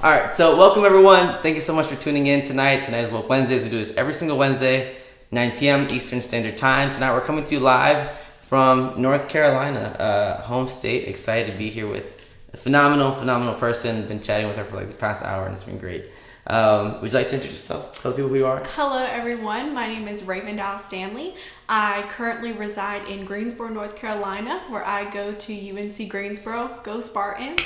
All right, so welcome everyone. Thank you so much for tuning in tonight. Tonight is Woke Wednesdays. We do this every single Wednesday, 9 p.m. Eastern Standard Time. Tonight we're coming to you live from North Carolina, home state. Excited to be here with a phenomenal person. Been chatting with her for like the past hour and it's been great. Would you like to introduce yourself? Tell people who you are. Hello everyone, my name is Raven Dow Stanley. I currently reside in Greensboro, North Carolina, where I go to UNC Greensboro. Go Spartans.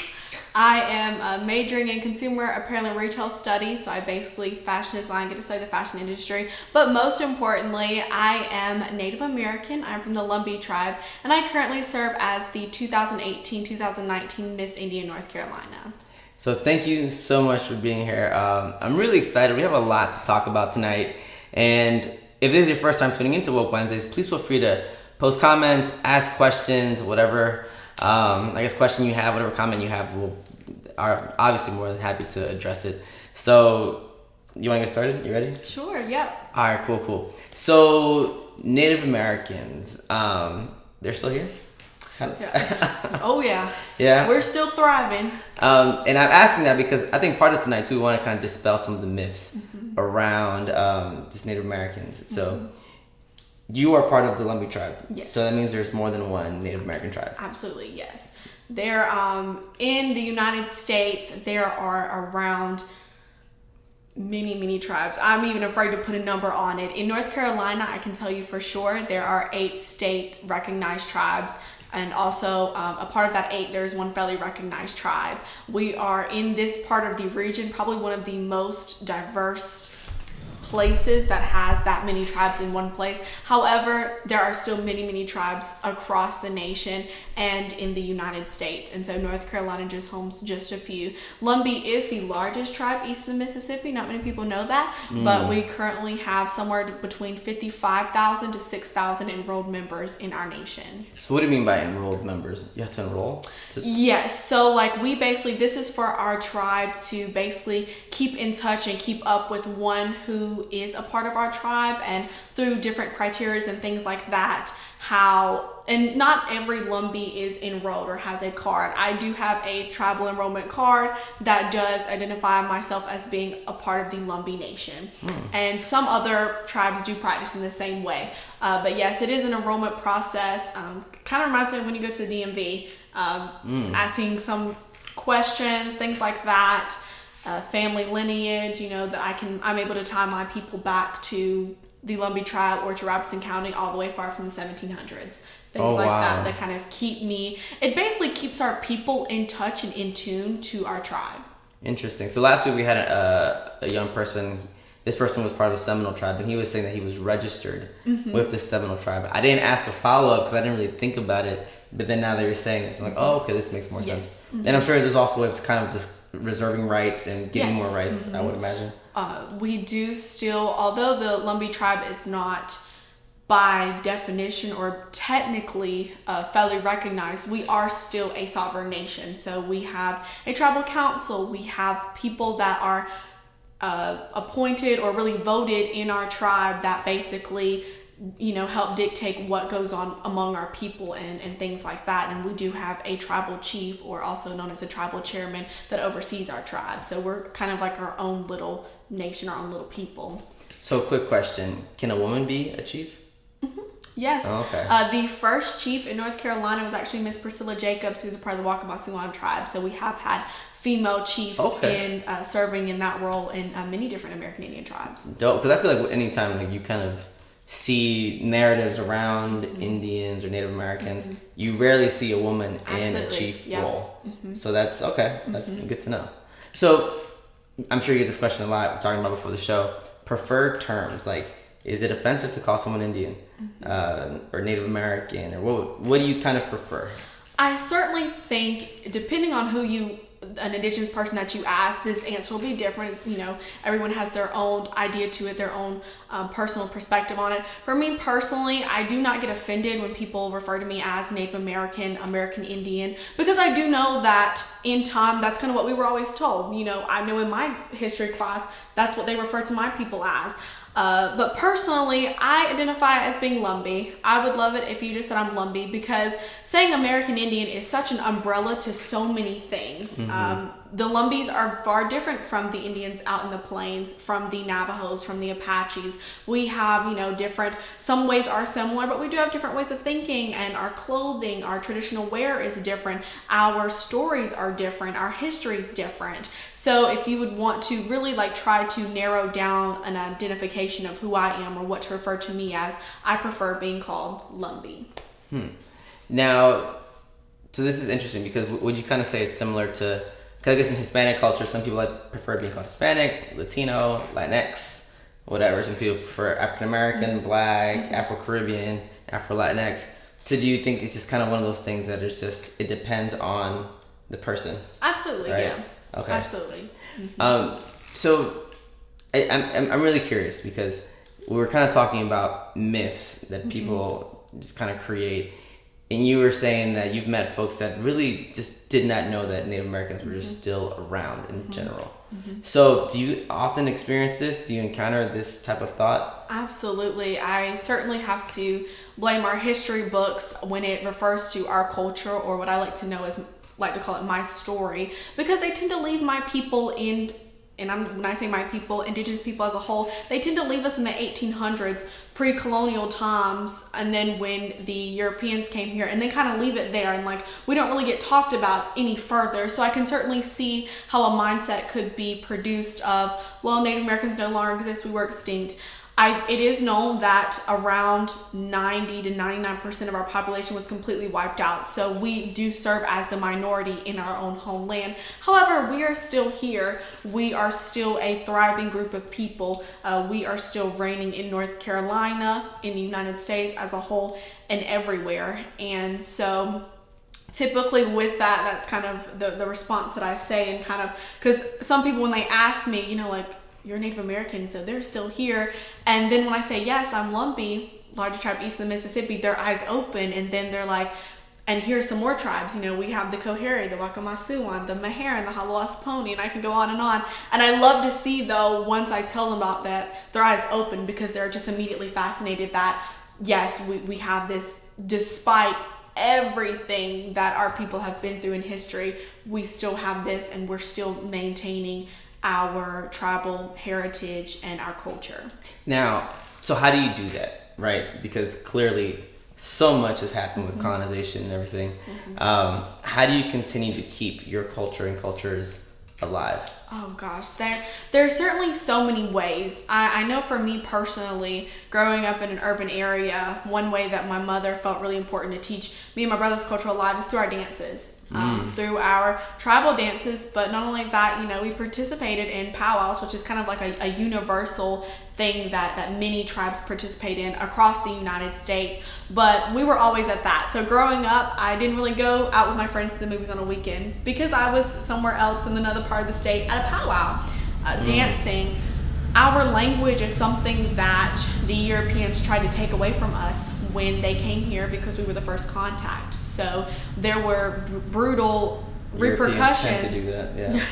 I am majoring in consumer apparel and retail studies, so I basically fashion design, get to study the fashion industry. But most importantly, I am Native American. I'm from the Lumbee tribe, and I currently serve as the 2018-2019 Miss Indian North Carolina. So thank you so much for being here. I'm really excited. We have a lot to talk about tonight. And if this is your first time tuning into Woke Wednesdays, please feel free to post comments, ask questions, whatever, question you have, whatever comment you have, we are obviously more than happy to address it. So you want to get started? You ready? Sure, yep. All right, cool. So Native Americans, they're still here? Yeah. Oh yeah. Yeah. We're still thriving. And I'm asking that because I think part of tonight too, we want to kind of dispel some of the myths around just Native Americans. So you are part of the Lumbee tribe. Yes. So that means there's more than one Native American tribe. Absolutely, yes. There, in the United States, there are around many tribes. I'm even afraid to put a number on it. In North Carolina, I can tell you for sure, there are 8 state recognized tribes. And also, a part of that 8, there's one federally recognized tribe. We are in this part of the region, probably one of the most diverse places that has that many tribes in one place. However, there are still many tribes across the nation and in the United States. And so North Carolina just homes just a few. Lumbee is the largest tribe east of the Mississippi. Not many people know that, but we currently have somewhere between 55,000 to 6,000 enrolled members in our nation. So what do you mean by enrolled members? You have to enroll? Yes. So like we basically, this is for our tribe to basically keep in touch and keep up with one who is a part of our tribe, and through different criteria and things like that, and not every Lumbee is enrolled or has a card. I do have a tribal enrollment card that does identify myself as being a part of the Lumbee Nation. And some other tribes do practice in the same way. But yes, it is an enrollment process. Kind of reminds me of when you go to the DMV, asking some questions, things like that. Family lineage, that I'm able to tie my people back to the Lumbee tribe or to Robeson County all the way far from the 1700s. Things that kind of it basically keeps our people in touch and in tune to our tribe. Interesting. So last week we had a young person. This person was part of the Seminole tribe, and he was saying that he was registered with the Seminole tribe. I didn't ask a follow-up because I didn't really think about it, but then now that you're saying this, I'm like, oh, okay, this makes more sense. And I'm sure there's also a way of kind of just reserving rights and giving more rights, I would imagine. We do still, although the Lumbee tribe is not by definition or technically federally recognized, we are still a sovereign nation. So we have a tribal council, we have people that are appointed or really voted in our tribe that basically help dictate what goes on among our people and things like that. And we do have a tribal chief, or also known as a tribal chairman, that oversees our tribe. So we're kind of like our own little nation, our own little people. So quick question, can a woman be a chief? Yes. Oh, okay. The first chief in North Carolina was actually Miss Priscilla Jacobs, who's a part of the Waccamaw tribe. So we have had female chiefs in serving in that role in many different American Indian tribes. Dope, because I feel like anytime you kind of see narratives around Indians or Native Americans, you rarely see a woman in a chief role. So that's okay. That's good to know. So I'm sure you get this question a lot. We're talking about before the show. Preferred terms, like, is it offensive to call someone Indian or Native American, or what do you kind of prefer? I certainly think, depending on an indigenous person that you ask, this answer will be different. Everyone has their own idea to it, their own personal perspective on it. For me personally, I do not get offended when people refer to me as Native American, American Indian, because I do know that in time, that's kind of what we were always told. I know in my history class, that's what they refer to my people as. But personally, I identify as being Lumbee. I would love it if you just said I'm Lumbee, because saying American Indian is such an umbrella to so many things. the Lumbees are far different from the Indians out in the plains, from the Navajos, from the Apaches. We have, different, some ways are similar, but we do have different ways of thinking, and our clothing, our traditional wear is different. Our stories are different. Our history is different. So if you would want to really try to narrow down an identification of who I am or what to refer to me as, I prefer being called Lumbee. Now, so this is interesting because would you kind of say it's similar to, because I guess in Hispanic culture, some people prefer being called Hispanic, Latino, Latinx, whatever. Some people prefer African American, Black, Afro-Caribbean, Afro-Latinx. So do you think it's just kind of one of those things that it's just, it depends on the person? Absolutely, right? yeah. Okay. Absolutely. So I'm really curious because we were kind of talking about myths that people just kind of create. And you were saying that you've met folks that really just did not know that Native Americans were just still around in general. So do you often experience this? Do you encounter this type of thought? Absolutely. I certainly have to blame our history books when it refers to our culture, or what I like to call it my story, because they tend to leave my people in, and when I say my people, indigenous people as a whole, they tend to leave us in the 1800s, pre-colonial times, and then when the Europeans came here, and they kind of leave it there, and we don't really get talked about any further. So I can certainly see how a mindset could be produced of, well, Native Americans no longer exist, we were extinct. It is known that around 90 to 99% of our population was completely wiped out. So we do serve as the minority in our own homeland. However, we are still here. We are still a thriving group of people. We are still reigning in North Carolina, in the United States as a whole, and everywhere. And so typically with that, that's kind of the response that I say, and kind of, because some people, when they ask me, you're Native American, so they're still here. And then when I say, yes, I'm Lumbee, largest tribe east of the Mississippi, their eyes open, and then they're like, and here's some more tribes. We have the Coharie, the Wakamasuan, the Meherrin, the Halawasponi, and I can go on. And I love to see, though, once I tell them about that, their eyes open, because they're just immediately fascinated that, yes, we have this, despite everything that our people have been through in history, we still have this, and we're still maintaining our tribal heritage and our culture. Now, so how do you do that, right? Because clearly so much has happened with colonization and everything. How do you continue to keep your culture and cultures alive? Oh gosh, there's certainly so many ways. I know for me personally, growing up in an urban area, one way that my mother felt really important to teach me and my brother's culture alive is through our dances. Through our tribal dances, but not only that, we participated in powwows, which is kind of like a universal thing that many tribes participate in across the United States, but we were always at that. So growing up, I didn't really go out with my friends to the movies on a weekend because I was somewhere else in another part of the state at a powwow, dancing. Our language is something that the Europeans tried to take away from us when they came here, because we were the first contact. So there were brutal repercussions. Tend to do that, yeah.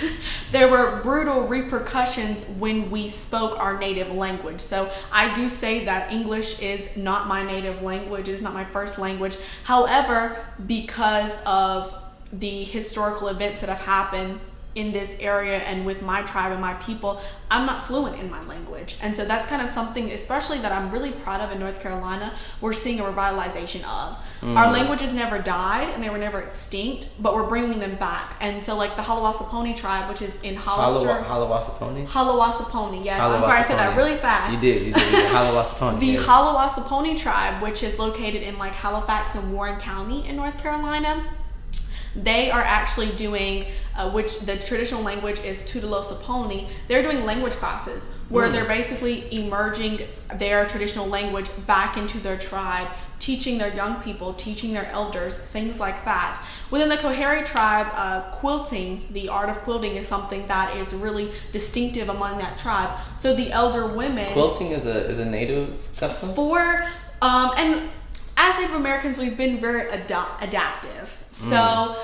There were brutal repercussions when we spoke our native language. So I do say that English is not my native language, it is not my first language. However, because of the historical events that have happened in this area and with my tribe and my people, I'm not fluent in my language. And so that's kind of something, especially that I'm really proud of in North Carolina, we're seeing a revitalization of. Our languages never died and they were never extinct, but we're bringing them back. And so the Halawasponi tribe, which is in Hollister. Halawasponi? Halawasponi, yes. I'm sorry, I said that really fast. You did. Halawasponi. The Halawasponi tribe, which is located in Halifax and Warren County in North Carolina, they are actually doing, which the traditional language is Tudelosaponi. They're doing language classes where they're basically emerging their traditional language back into their tribe, teaching their young people, teaching their elders, things like that. Within the Coharie tribe, quilting, the art of quilting is something that is really distinctive among that tribe. So the elder women... Quilting is a native custom? And as Native Americans, we've been very adaptive. So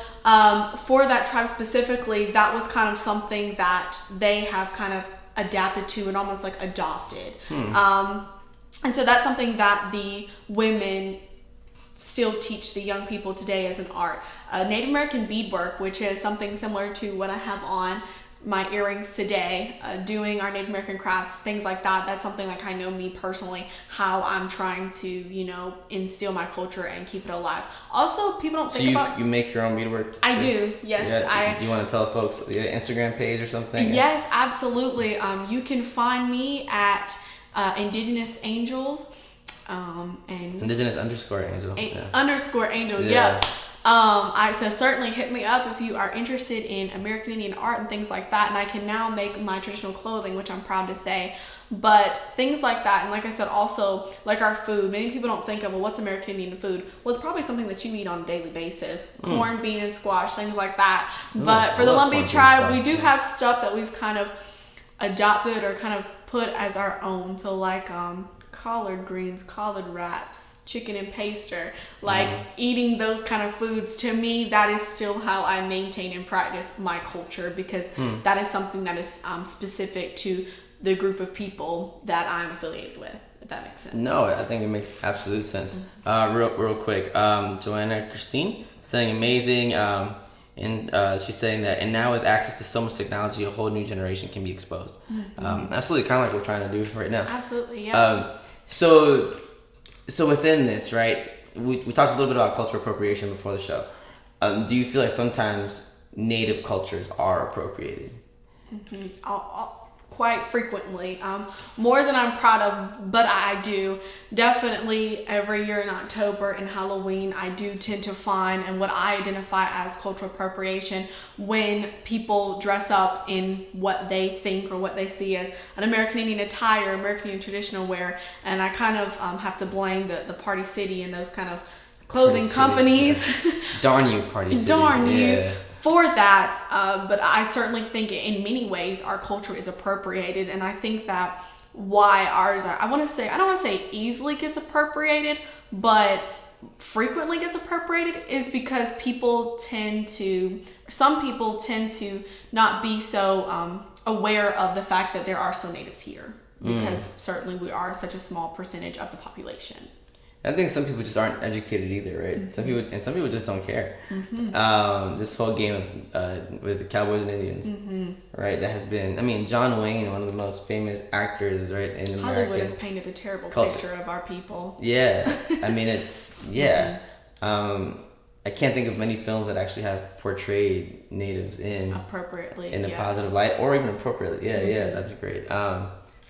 for that tribe specifically, that was kind of something that they have kind of adapted to and almost adopted. And so that's something that the women still teach the young people today as an art. Native American beadwork, which is something similar to what I have on my earrings today, doing our Native American crafts, things like that. That's something like I know me personally, how I'm trying to, you know, instill my culture and keep it alive. Also, people don't think about... you make your own beadwork? I do, yes. You want to tell folks the Instagram page or something? Yes, absolutely. You can find me at Indigenous Angels. And Indigenous _Angel. Underscore Angel, yeah. So certainly hit me up if you are interested in American Indian art and things like that. And I can now make my traditional clothing, which I'm proud to say. But things like that, and like I said, also like our food. Many people don't think of, well, what's American Indian food? Well, it's probably something that you eat on a daily basis. Corn, bean, and squash, things like that. But for the Lumbee tribe, we do have stuff that we've kind of adopted or kind of put as our own. So like collard greens, collard wraps, chicken and paster, like eating those kind of foods. To me, that is still how I maintain and practice my culture, because that is something that is specific to the group of people that I'm affiliated with, if that makes sense. No, I think it makes absolute sense. Real quick, Joanna Christine saying amazing, and she's saying that, and now with access to so much technology, a whole new generation can be exposed. Absolutely, kind of like we're trying to do right now. Absolutely, yeah. So within this, right, we talked a little bit about cultural appropriation before the show. Do you feel like sometimes native cultures are appropriated? Quite frequently, more than I'm proud of, but I do. Definitely every year in October and Halloween, I do tend to find, and what I identify as cultural appropriation, when people dress up in what they think or what they see as an American Indian attire, American Indian traditional wear, and I kind of have to blame the Party City and those kind of clothing companies. Yeah. Darn you, Party City. Darn you. For that, but I certainly think in many ways our culture is appropriated, and I think that why ours are, I don't want to say easily gets appropriated, but frequently gets appropriated, is because some people tend to not be so aware of the fact that there are still natives here, because certainly we are such a small percentage of the population. I think some people just aren't educated either, right? Some people just don't care. This whole game of was the Cowboys and Indians, right? That has been, I mean, John Wayne, one of the most famous actors, right, in America. Hollywood has painted a terrible picture of our people. Yeah, I mean, it's I can't think of many films that actually have portrayed natives appropriately in a positive light, or even appropriately. Yeah, that's great.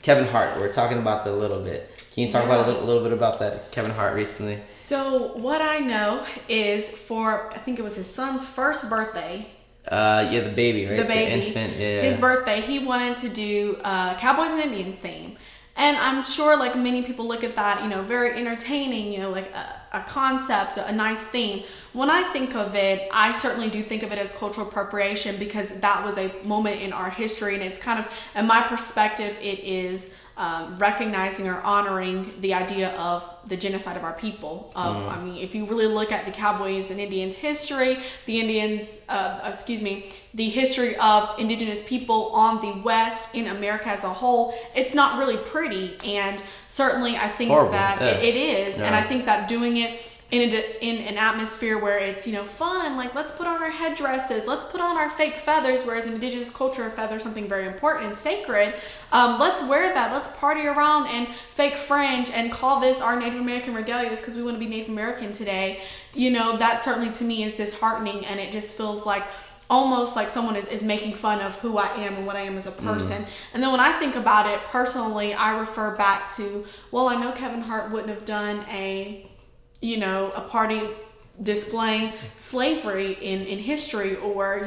Kevin Hart, we're talking about that a little bit. Can you talk about a little bit about that Kevin Hart recently? So what I know is for, I think it was his son's first birthday. The baby, right? The baby. The infant, yeah. His birthday, he wanted to do Cowboys and Indians theme. And I'm sure like many people look at that, very entertaining, like a concept, a nice theme. When I think of it, I certainly do think of it as cultural appropriation, because that was a moment in our history, and it's kind of, in my perspective, it is recognizing or honoring the idea of the genocide of our people. I mean, if you really look at the Cowboys and Indians history, the history of indigenous people on the West in America as a whole, it's not really pretty. And certainly I think that it is. Yeah. And I think that doing it in an atmosphere where it's, fun, like let's put on our headdresses, let's put on our fake feathers, whereas in indigenous culture, a feather is something very important and sacred. Let's wear that, let's party around and fake fringe and call this our Native American regalias because we want to be Native American today. That certainly to me is disheartening, and it just feels like almost like someone is making fun of who I am and what I am as a person. And then when I think about it personally, I refer back to, well, I know Kevin Hart wouldn't have done a party displaying slavery in history, or,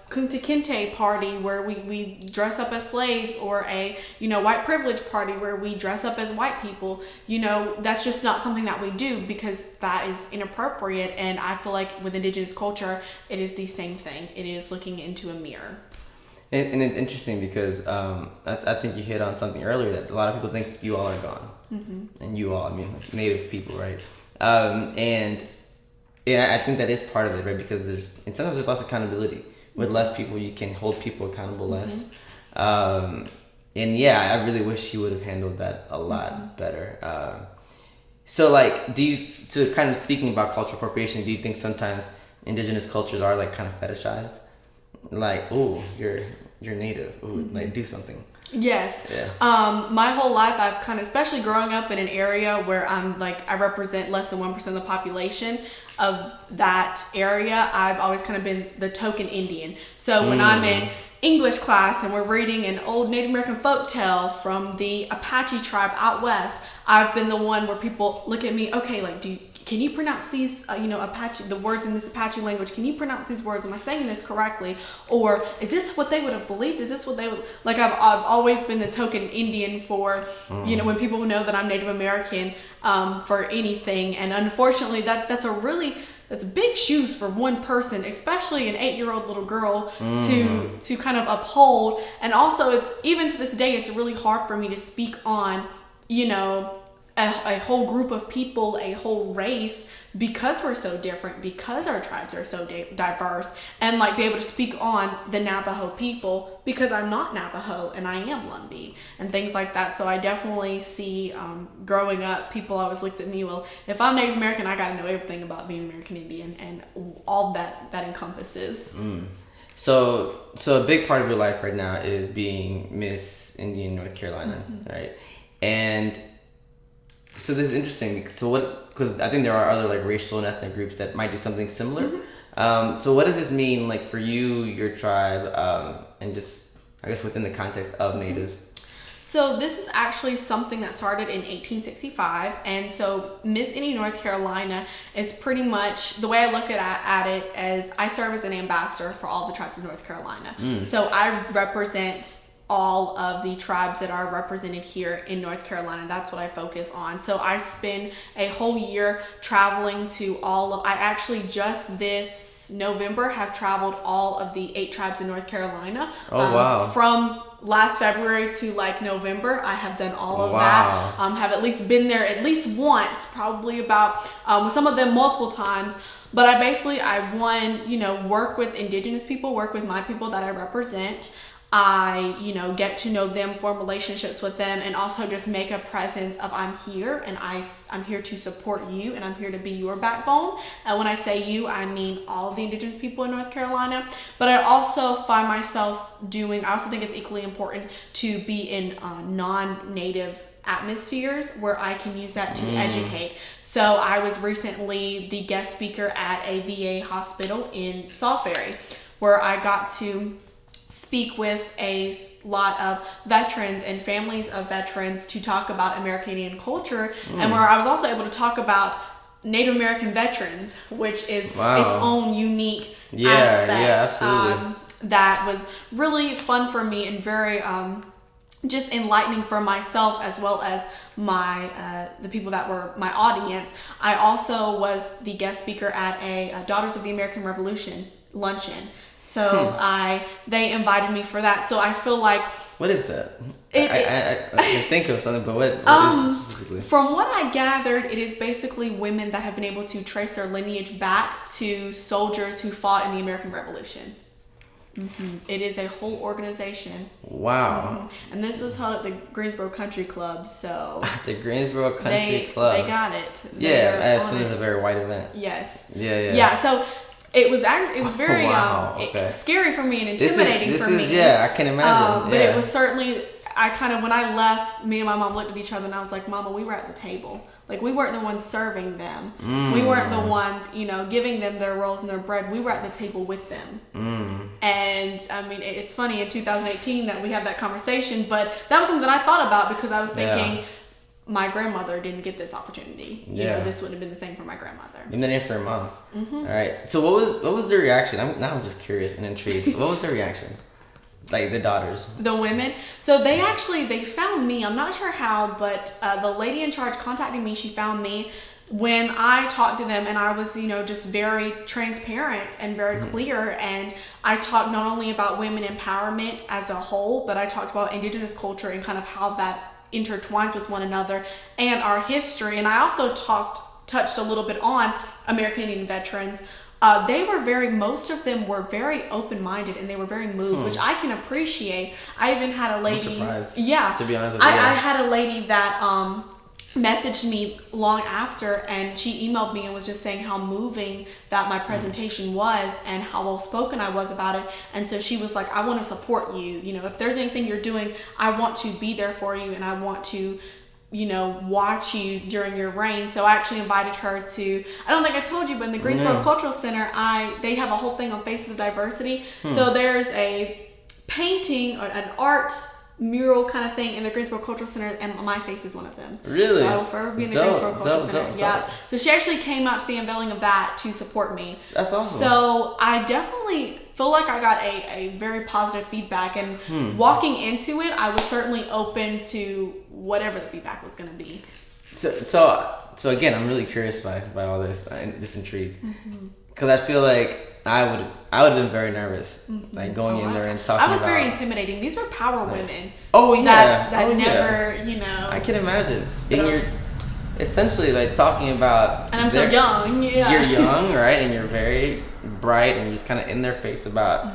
Kunta Kinte party where we dress up as slaves, or a, white privilege party where we dress up as white people. That's just not something that we do, because that is inappropriate. And I feel like with indigenous culture, it is the same thing. It is looking into a mirror. And it's interesting because I think you hit on something earlier, that a lot of people think you all are gone. And you all, I mean, like Native people, right? And I think that is part of it, right? Because sometimes there's less accountability. With less people, you can hold people accountable less. And I really wish he would have handled that a lot better. So like, to kind of speaking about cultural appropriation, do you think sometimes indigenous cultures are like kind of fetishized? Like, ooh, you're native. Ooh, like do something. Yes. Yeah. My whole life, I've kind of, especially growing up in an area where I represent less than 1% of the population of that area, I've always kind of been the token Indian. So when I'm in English class and we're reading an old Native American folktale from the Apache tribe out west, I've been the one where people look at me, okay, like, can you pronounce these, Apache, the words in this Apache language? Can you pronounce these words? Am I saying this correctly? Or is this what they would have believed? Is this what they would, like, I've always been the token Indian for, when people know that I'm Native American, for anything. And unfortunately, that's big shoes for one person, especially an 8-year-old little girl to kind of uphold. And also it's, even to this day, it's really hard for me to speak on, a whole group of people, a whole race, because we're so different, because our tribes are so diverse, and like be able to speak on the Navajo people because I'm not Navajo and I am Lumbee and things like that. So I definitely see, growing up, people always looked at me, well, if I'm Native American, I got to know everything about being American Indian and all that encompasses. So a big part of your life right now is being Miss Indian North Carolina, right? And so this is interesting. So because I think there are other like racial and ethnic groups that might do something similar. So what does this mean like for you, your tribe, and just I guess within the context of natives? So this is actually something that started in 1865, and so Miss Indian North Carolina is pretty much, the way I look at it as I serve as an ambassador for all the tribes of North Carolina. So I represent all of the tribes that are represented here in North Carolina. That's what I focus on. So I spend a whole year traveling to I actually just this November have traveled all of the 8 tribes in North Carolina. Wow. From last February to like November, I have done all of that. Have at least been there at least once, probably about, with some of them multiple times. But I work with indigenous people, work with my people that I represent. I, get to know them, form relationships with them, and also just make a presence of I'm here and I'm here to support you and I'm here to be your backbone. And when I say you, I mean all of the indigenous people in North Carolina. But I also find myself I also think it's equally important to be in non-native atmospheres where I can use that to educate. So I was recently the guest speaker at a VA hospital in Salisbury, where I got to speak with a lot of veterans and families of veterans to talk about American Indian culture, and where I was also able to talk about Native American veterans, which is its own unique aspect. Yeah, absolutely. That was really fun for me and very just enlightening for myself as well as the people that were my audience. I also was the guest speaker at a Daughters of the American Revolution luncheon. So they invited me for that. So I feel like... What is that? I can think of something, but what is it specifically? From what I gathered, it is basically women that have been able to trace their lineage back to soldiers who fought in the American Revolution. It is a whole organization. Wow. And this was held at the Greensboro Country Club, so... The Greensboro Country Club. They got it. Yeah, I assume it's a very white event. Yes. Yeah, so... It was very scary for me and intimidating for me. Yeah, I can imagine. But it was certainly, when I left, me and my mom looked at each other and I was like, Mama, we were at the table. Like, we weren't the ones serving them. We weren't the ones, giving them their rolls and their bread. We were at the table with them. And, I mean, it's funny in 2018 that we had that conversation, but that was something that I thought about because I was thinking... My grandmother didn't get this opportunity. This would have been the same for my grandmother. And then for your mom. All right. So what was their reaction? I'm just curious and intrigued. What was their reaction? Like the daughters. The women. So they found me. I'm not sure how, but the lady in charge contacted me. She found me when I talked to them, and I was, just very transparent and very clear. And I talked not only about women empowerment as a whole, but I talked about indigenous culture and kind of how that intertwines with one another and our history. And I also touched a little bit on American Indian veterans. Most of them were very open-minded and they were very moved, which I can appreciate. I even had a lady. I'm surprised. Yeah. To be honest with you. I had a lady that messaged me long after, and she emailed me and was just saying how moving that my presentation was and how well spoken I was about it. And so she was like, I want to support you. You know, if there's anything you're doing, I want to be there for you, and I want to, you know, watch you during your reign. So I actually invited her to, I don't think I told you, but in the Greensboro Cultural Center, they have a whole thing on Faces of Diversity. So there's a painting or an art mural kind of thing in the Greensboro Cultural Center, and my face is one of them. Really? So I will forever be in the Greensboro Cultural Center. Yeah. So she actually came out to the unveiling of that to support me. That's awesome. So I definitely feel like I got a very positive feedback, and walking into it, I was certainly open to whatever the feedback was going to be. So again, I'm really curious by all this. I'm just intrigued because I feel like I would have been very nervous, like going in there and talking. I was very intimidating. These were power women. Oh yeah, that never, you know. I can imagine. And you're essentially like talking about. And I'm so young. Yeah. You're young, right? And you're very bright, and you're just kind of in their face about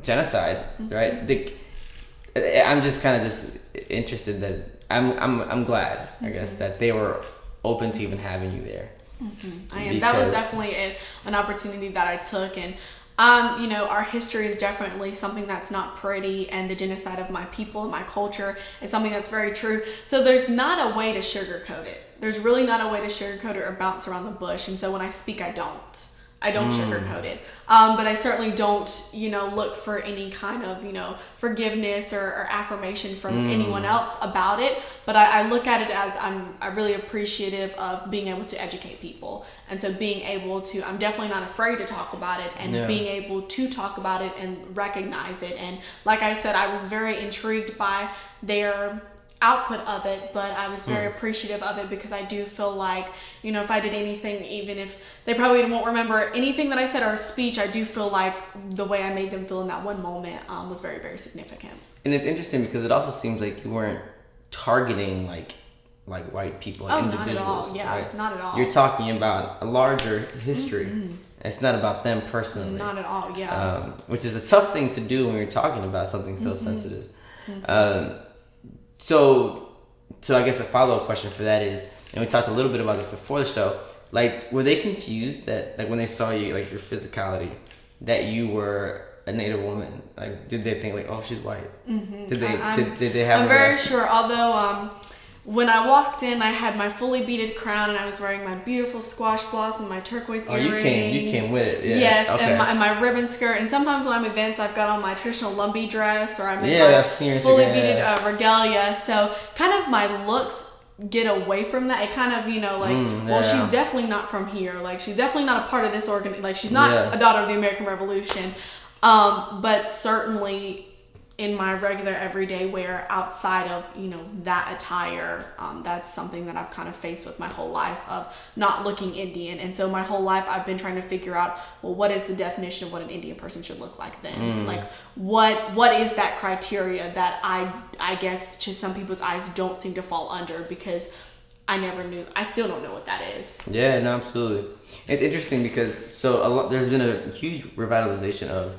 genocide, right? I'm just kind of just interested that I'm glad, I guess, that they were open to even having you there. I am. That was definitely an opportunity that I took, and you know, our history is definitely something that's not pretty, and the genocide of my people and my culture is something that's very true. So there's not a way to sugarcoat it. There's really not a way to sugarcoat it or bounce around the bush. And so when I speak, I don't sugarcoat it. But I certainly don't, you know, look for any kind of, you know, forgiveness or affirmation from anyone else about it. But I look at it as I'm really appreciative of being able to educate people. And so being able to, I'm definitely not afraid to talk about it, and being able to talk about it and recognize it. And like I said, I was very intrigued by their output of it, but I was very appreciative of it, because I do feel like, you know, if I did anything, even if they probably won't remember anything that I said or speech, I do feel like the way I made them feel in that one moment was very, very significant. And it's interesting because it also seems like you weren't targeting like white people and individuals. Not at all. Yeah, right? Not at all. You're talking about a larger history. It's not about them personally. Not at all. Yeah. Which is a tough thing to do when you're talking about something so sensitive. So I guess a follow-up question for that is, and we talked a little bit about this before the show, like, were they confused that, like, when they saw you, like, your physicality, that you were a Native woman? Like, did they think, like, oh, she's white? Did they have I'm very sure, although, when I walked in, I had my fully beaded crown, and I was wearing my beautiful squash blossom, my turquoise earrings. You came with it, yeah. Yes, okay. and my ribbon skirt. And sometimes when I'm at events, I've got on my traditional Lumbee dress, or I'm in my fully beaded regalia. So kind of my looks get away from that. It kind of, you know, like, she's definitely not from here. Like, she's definitely not a part of this like, she's not a daughter of the American Revolution. But certainly in my regular everyday wear outside of, you know, that attire, that's something that I've kind of faced with my whole life, of not looking Indian. And so my whole life I've been trying to figure out, well, what is the definition of what an Indian person should look like then? Like, what is that criteria that I guess to some people's eyes don't seem to fall under, because I never knew. I still don't know what that is. Yeah, no, absolutely. It's interesting because there's been a huge revitalization of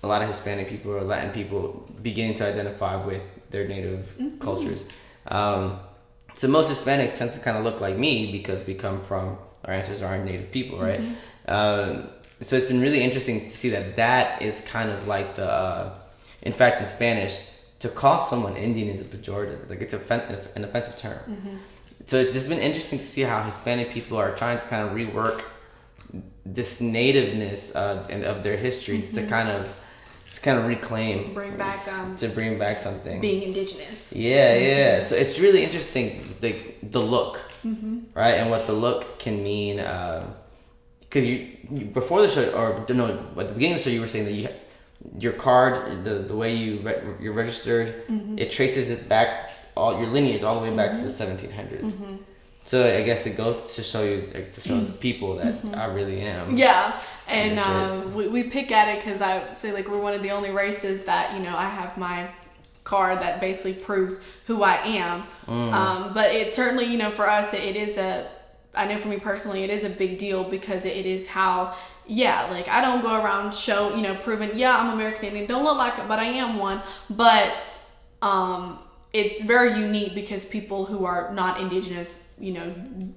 a lot of Hispanic people or Latin people beginning to identify with their native cultures. So most Hispanics tend to kind of look like me because we come from, our ancestors are native people, right? So it's been really interesting to see that is kind of like in fact, in Spanish, to call someone Indian is a pejorative. It's like it's an offensive term. So it's just been interesting to see how Hispanic people are trying to kind of rework this nativeness of their histories to kind of reclaim, bring back something, being indigenous. Yeah. So it's really interesting, the look, right, and what the look can mean. Because you before the show, or no, at the beginning of the show, you were saying that your card, the way you're registered, it traces it back, all your lineage all the way back to the 1700s. So I guess it goes to show you, to show the people that I really am. Yeah. And we pick at it because I say, like, we're one of the only races that, you know, I have my card that basically proves who I am. But it certainly, you know, for us, it is I know for me personally, it is a big deal, because it is how, like, I don't go around proving, I'm American Indian, don't look like it, but I am one. But it's very unique because people who are not indigenous,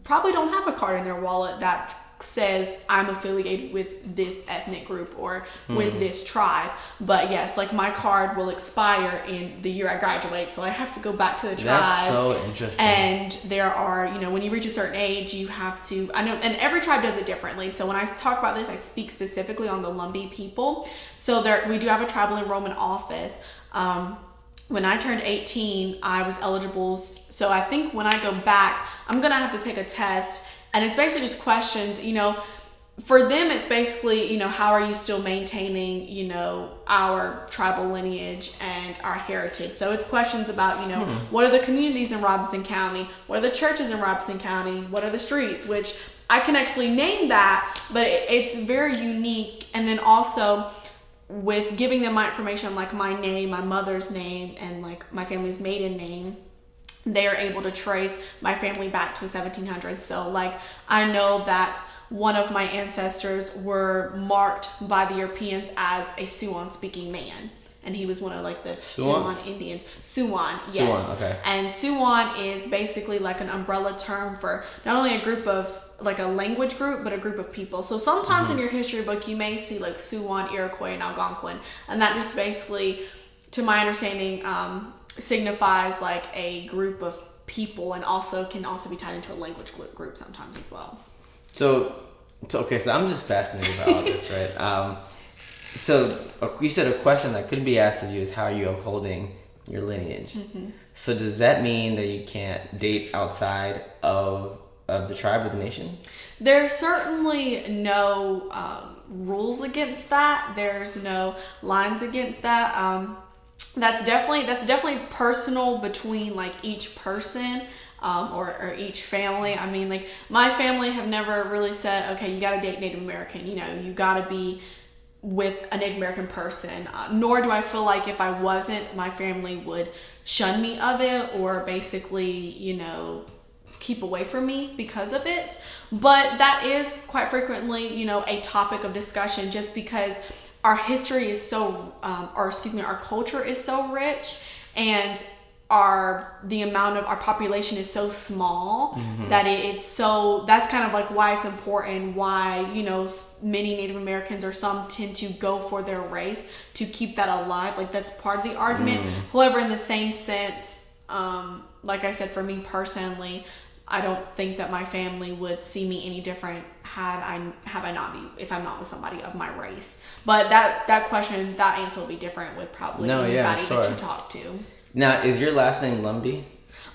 probably don't have a card in their wallet that says I'm affiliated with this ethnic group or with this tribe. But yes, like my card will expire in the year I graduate, so I have to go back to the tribe. That's so interesting. And there are, when you reach a certain age, you have to, I know, and every tribe does it differently. So when I talk about this, I speak specifically on the Lumbee people. So we do have a tribal enrollment office. When I turned 18, I was eligible. So I think when I go back, I'm going to have to take a test. And it's basically just questions, for them, it's basically, how are you still maintaining, our tribal lineage and our heritage? So it's questions about, what are the communities in Robeson County? What are the churches in Robeson County? What are the streets? Which I can actually name that, but it's very unique. And then also with giving them my information, like my name, my mother's name, and like my family's maiden name, they are able to trace my family back to the 1700s. So like I know that one of my ancestors were marked by the Europeans as a Siouan speaking man, and he was one of like the Siouan Indians. Siouan, yes. Siouan, okay. And Siouan is basically like an umbrella term for not only a group of like a language group, but a group of people. So sometimes in your history book you may see like Siouan, Iroquois, and Algonquin, and that just basically, to my understanding, signifies like a group of people, and can also be tied into a language group sometimes as well. So I'm just fascinated by all this, right? So you said a question that could be asked of you is, how are you upholding your lineage? So does that mean that you can't date outside of the tribe or the nation? There's certainly no rules against that. There's no lines against that. That's definitely personal between like each person or each family. I mean, like my family have never really said, okay, you got to date Native American. You got to be with a Native American person. Nor do I feel like if I wasn't, my family would shun me of it or basically, keep away from me because of it. But that is quite frequently, a topic of discussion, just because our history is so, our culture is so rich, and the amount of our population is so small that that's kind of like why it's important, why, many Native Americans or some tend to go for their race to keep that alive. Like that's part of the argument. However, in the same sense, like I said, for me personally, I don't think that my family would see me any different if I'm not with somebody of my race. But that answer will be different with probably anybody that you talk to. Now, is your last name Lumbee?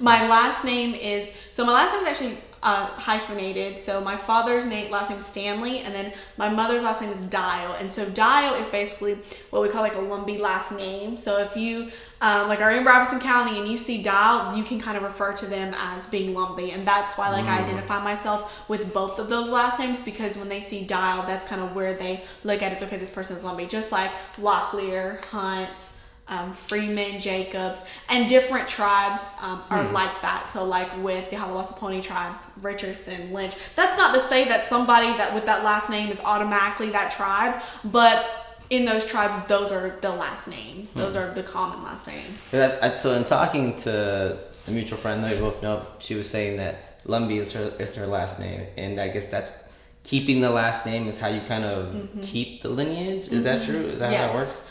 My last name is actually hyphenated. So my father's last name is Stanley, and then my mother's last name is Dial. And so Dial is basically what we call like a Lumbee last name. So if you are in Robeson County and you see Dial, you can kind of refer to them as being Lumbee. And that's why I identify myself with both of those last names, because when they see Dial, that's kind of where they look at it. Okay, this person is Lumbee. Just like Locklear, Hunt, Freeman, Jacobs, and different tribes are like that. So like with the Halawassaponi tribe, Richardson, Lynch, that's not to say that somebody that with that last name is automatically that tribe, but in those tribes, those are the last names. Those are the common last names. So in talking to a mutual friend that we both know, she was saying that Lumbee is her last name, and I guess that's keeping the last name is how you kind of keep the lineage. Is that true? Is that how that works?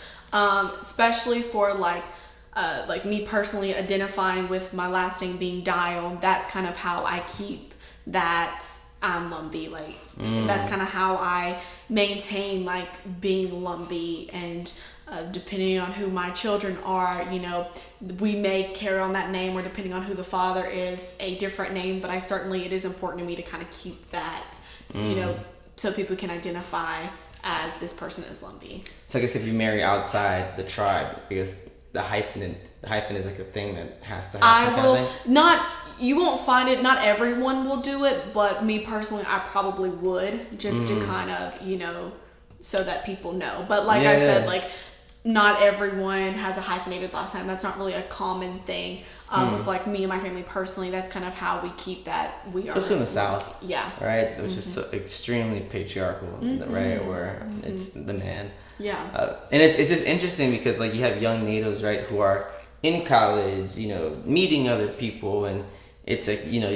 Especially for like me personally identifying with my last name being Dial, that's kind of how I keep that I'm Lumbee. Like that's kind of how I maintain like being Lumbee. And depending on who my children are, we may carry on that name, or depending on who the father is, a different name. But it is important to me to kind of keep that, so people can identify as this person is Lumbee. So I guess if you marry outside the tribe, because the hyphen is like a thing that has to happen. You won't find it. Not everyone will do it, but me personally, I probably would, just to kind of, so that people know. But like I said, like not everyone has a hyphenated last name. That's not really a common thing. With like me and my family personally, that's kind of how we keep that. Especially in the South. Yeah. Right? Which is so extremely patriarchal, right? Where it's the man. Yeah. And it's just interesting because like you have young natives, right, who are in college, you know, meeting other people, and it's like, you know,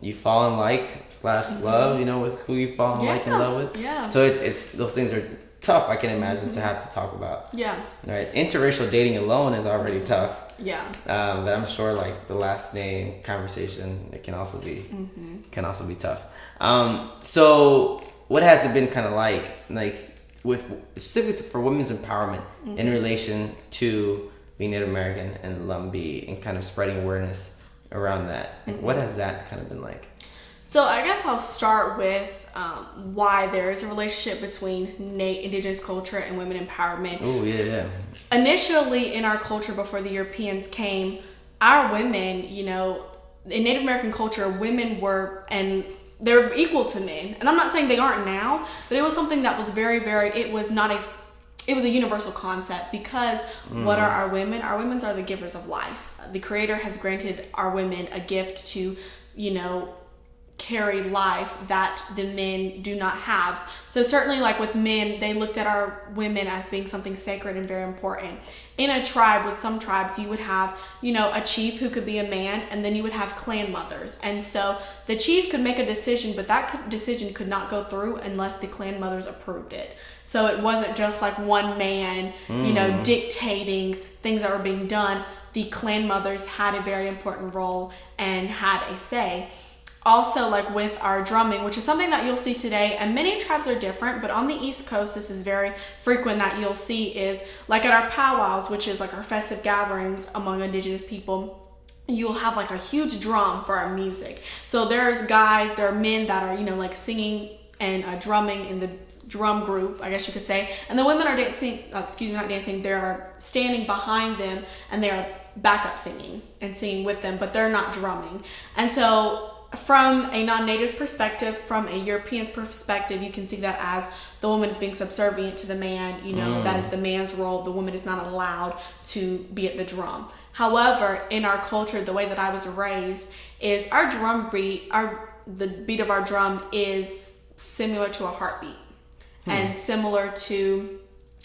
you fall in like / love, you know, with who you fall in like and love with. Yeah. So it's those things are tough, I can imagine, to have to talk about. Yeah. Right. Interracial dating alone is already tough. Yeah. But I'm sure like the last name conversation, it can also be tough. So what has it been kind of like with specifically for women's empowerment in relation to being Native American and Lumbee and kind of spreading awareness around that? Like, what has that kind of been like? So I guess I'll start with why there is a relationship between indigenous culture and women empowerment. Oh, yeah. Initially in our culture before the Europeans came, our women, you know, in Native American culture, women were, and they're equal to men. And I'm not saying they aren't now, but it was something that was very, very, it was a universal concept because what are our women? Our women are the givers of life. The Creator has granted our women a gift to, you know, carry life that the men do not have. So certainly like with men, they looked at our women as being something sacred and very important. In a tribe, with some tribes, you would have, you know, a chief who could be a man, and then you would have clan mothers. And so the chief could make a decision, but that decision could not go through unless the clan mothers approved it. So it wasn't just like one man, you know, dictating things that were being done. The clan mothers had a very important role and had a say. Also, like with our drumming, which is something that you'll see today, and many tribes are different, but on the East Coast, this is very frequent that you'll see is like at our powwows, which is like our festive gatherings among indigenous people, you'll have like a huge drum for our music. So there are men that are, you know, like singing and drumming in the drum group, I guess you could say, and the women are dancing, not dancing, they're standing behind them and they are backup singing and singing with them, but they're not drumming. And so from a non-native's perspective, from a European's perspective, you can see that as the woman is being subservient to the man, you know, that is the man's role. The woman is not allowed to be at the drum. However, in our culture, the way that I was raised is our drum beat, the beat of our drum is similar to a heartbeat and similar to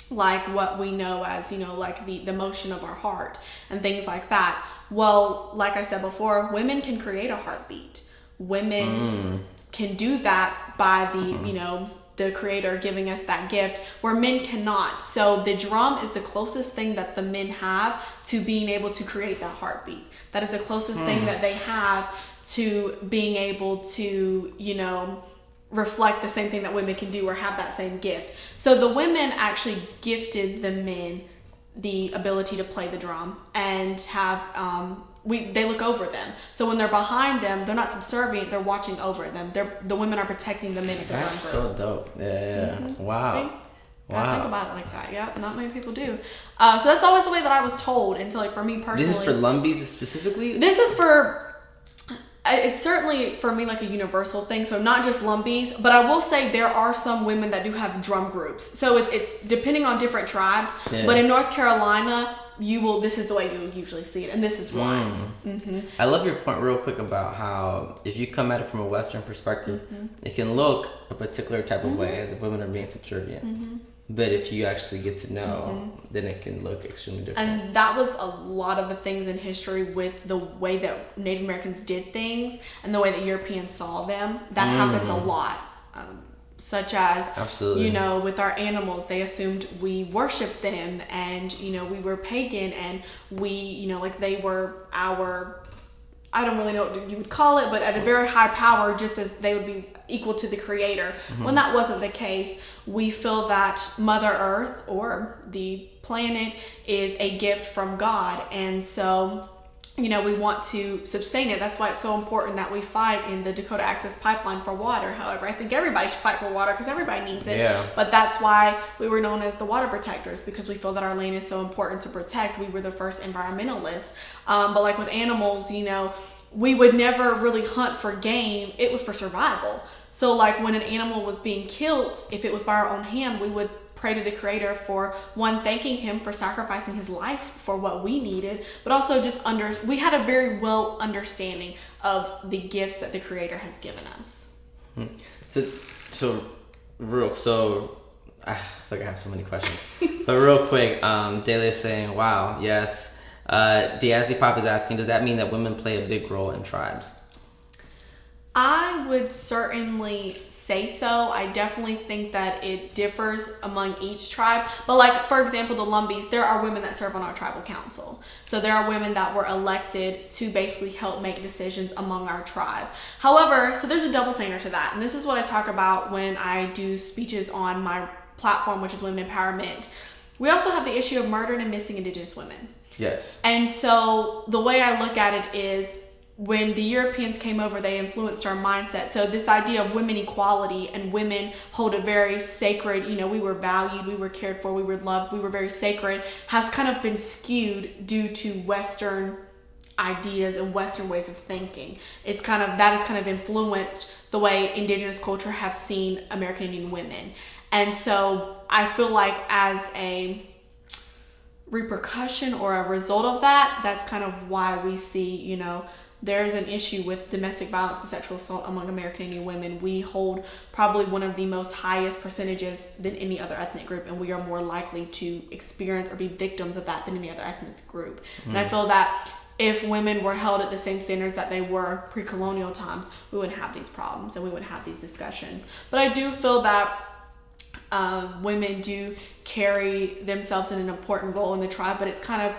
like what we know as, you know, like the motion of our heart and things like that. Well, like I said before, women can create a heartbeat. Women can do that by the, you know, the Creator giving us that gift, where men cannot. So the drum is the closest thing that the men have to being able to create that heartbeat. That is the closest thing that they have to being able to, you know, reflect the same thing that women can do or have that same gift. So the women actually gifted the men the ability to play the drum and have they look over them. So when they're behind them, they're not subservient, they're watching over them. The women are protecting the men of the drum group. That's so dope. Yeah. Wow. See? Wow. Think about it like that. Yeah, not many people do. So that's always the way that I was told. And so like for me personally, this is for Lumbees specifically? This is for, it's certainly for me like a universal thing. So not just Lumbees, but I will say there are some women that do have drum groups. So it's depending on different tribes. Yeah. But in North Carolina, this is the way you would usually see it, and this is why. I love your point real quick about how if you come at it from a Western perspective, it can look a particular type of way as if women are being subservient. But if you actually get to know, then it can look extremely different. And that was a lot of the things in history with the way that Native Americans did things and the way that Europeans saw them. That happens a lot. Such as, absolutely, you know, with our animals, they assumed we worshiped them and, you know, we were pagan and we, you know, like they were our, I don't really know what you would call it, but at a very high power, just as they would be equal to the Creator. When that wasn't the case, we feel that Mother Earth or the planet is a gift from God. And so, you know, we want to sustain it. That's why it's so important that we fight in the Dakota Access Pipeline for water. However, I think everybody should fight for water because everybody needs it. Yeah. But that's why we were known as the water protectors, because we feel that our land is so important to protect. We were the first environmentalists. But like with animals, you know, we would never really hunt for game. It was for survival. So like when an animal was being killed, if it was by our own hand, we would pray to the Creator for, one, thanking Him for sacrificing His life for what we needed, but also just we had a very well understanding of the gifts that the Creator has given us. So I feel like I have so many questions, but real quick, Dahlia is saying, wow, yes, Diazzy Pop is asking, does that mean that women play a big role in tribes? I would certainly say so. I definitely think that it differs among each tribe. But like, for example, the Lumbees, there are women that serve on our tribal council. So there are women that were elected to basically help make decisions among our tribe. However, so there's a double standard to that. And this is what I talk about when I do speeches on my platform, which is Women Empowerment. We also have the issue of murdered and missing Indigenous women. Yes. And so the way I look at it is, when the Europeans came over, they influenced our mindset. So this idea of women equality and women hold a very sacred, we were valued, we were cared for, we were loved, we were very sacred, has kind of been skewed due to Western ideas and Western ways of thinking. That has kind of influenced the way Indigenous culture have seen American Indian women. And so I feel like as a repercussion or a result of that, that's kind of why we see, there's an issue with domestic violence and sexual assault among American Indian women. We hold probably one of the most highest percentages than any other ethnic group, and we are more likely to experience or be victims of that than any other ethnic group. And I feel that if women were held at the same standards that they were pre-colonial times, we wouldn't have these problems and we wouldn't have these discussions. But I do feel that women do carry themselves in an important role in the tribe, but it's kind of,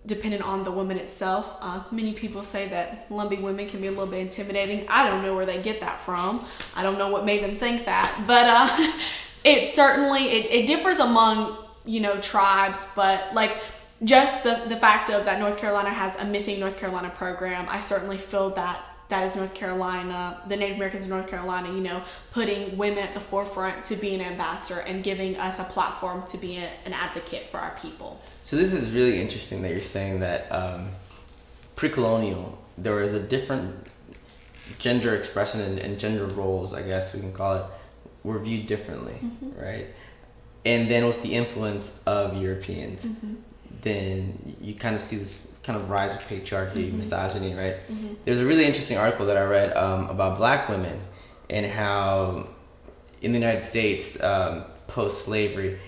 dependent on the woman itself. Many people say that Lumbee women can be a little bit intimidating. I don't know where they get that from. I don't know what made them think that. But it certainly, it differs among, tribes. But like just the fact of that North Carolina has a Missing North Carolina program, I certainly feel that is North Carolina, the Native Americans in North Carolina, putting women at the forefront to be an ambassador and giving us a platform to be an advocate for our people. So this is really interesting that you're saying that pre-colonial, there was a different gender expression and gender roles, I guess we can call it, were viewed differently, right? And then with the influence of Europeans, then you kind of see this kind of rise of patriarchy, misogyny, right? There's a really interesting article that I read about Black women and how in the United States, post-slavery,